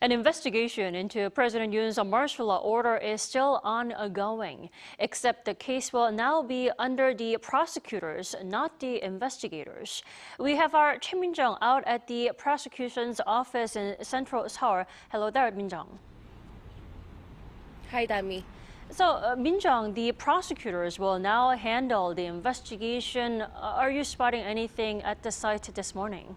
An investigation into President Yoon's martial law order is still ongoing, except the case will now be under the prosecutors, not the investigators. We have our Choi Min-jung out at the prosecution's office in central Seoul. Hello there, Min-jung. Hi, Dami. So, Min-jung, the prosecutors will now handle the investigation. Are you spotting anything at the site this morning?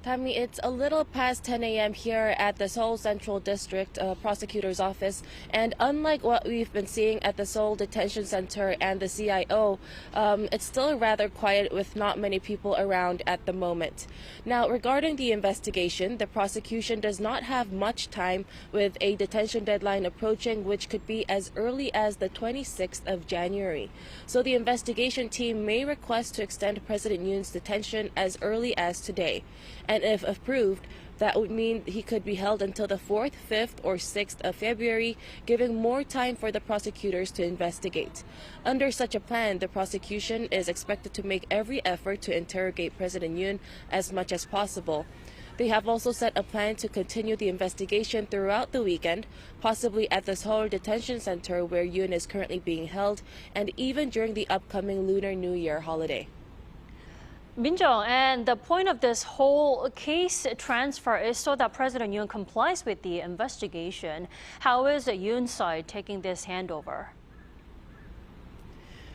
Dami, it's a little past 10 a.m. here at the Seoul Central District Prosecutor's Office, and unlike what we've been seeing at the Seoul Detention Center and the CIO, it's still rather quiet with not many people around at the moment. Now, regarding the investigation, the prosecution does not have much time with a detention deadline approaching, which could be as early as the 26th of January. So the investigation team may request to extend President Yoon's detention as early as today. And if approved, that would mean he could be held until the 4th, 5th, or 6th of February, giving more time for the prosecutors to investigate. Under such a plan, the prosecution is expected to make every effort to interrogate President Yoon as much as possible. They have also set a plan to continue the investigation throughout the weekend, possibly at the Seoul Detention Center where Yoon is currently being held, and even during the upcoming Lunar New Year holiday. Min-jung, and the point of this whole case transfer is so that President Yoon complies with the investigation. How is Yoon's side taking this handover?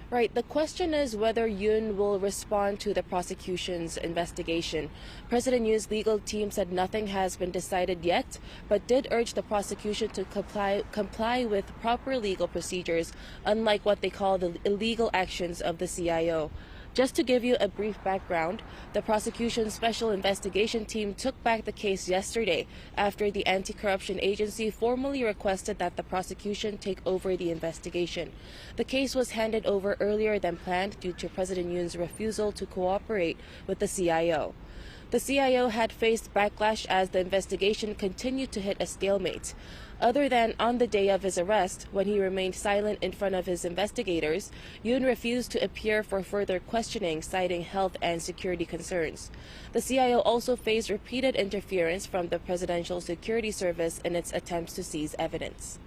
Right. The question is whether Yoon will respond to the prosecution's investigation. President Yoon's legal team said nothing has been decided yet, but did urge the prosecution to comply with proper legal procedures, unlike what they call the illegal actions of the CIO. Just to give you a brief background, the prosecution's special investigation team took back the case yesterday after the anti-corruption agency formally requested that the prosecution take over the investigation. The case was handed over earlier than planned due to President Yoon's refusal to cooperate with the CIO. The CIO had faced backlash as the investigation continued to hit a stalemate. Other than on the day of his arrest, when he remained silent in front of his investigators, Yoon refused to appear for further questioning, citing health and security concerns. The CIO also faced repeated interference from the Presidential Security Service in its attempts to seize evidence.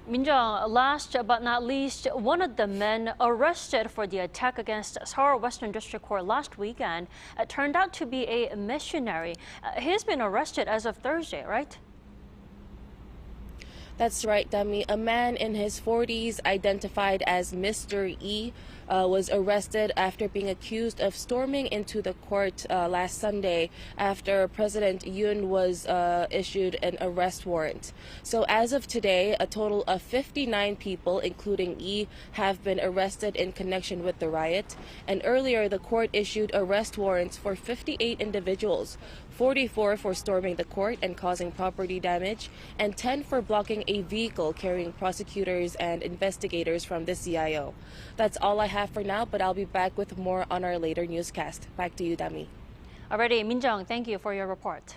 Min-jung, last but not least, one of the men arrested for the attack against Seoul Western District Court last weekend turned out to be a missionary. He's been arrested as of Thursday, right? That's right, Dami. A man in his 40s, identified as Mr. E, was arrested after being accused of storming into the court last Sunday after President Yoon was issued an arrest warrant. So as of today, a total of 59 people, including E, have been arrested in connection with the riot. And earlier, the court issued arrest warrants for 58 individuals, 44 for storming the court and causing property damage, and 10 for blocking a vehicle carrying prosecutors and investigators from the CIO. That's all I have for now, but I'll be back with more on our later newscast. Back to you, Dami. Alrighty, Min-jung, thank you for your report.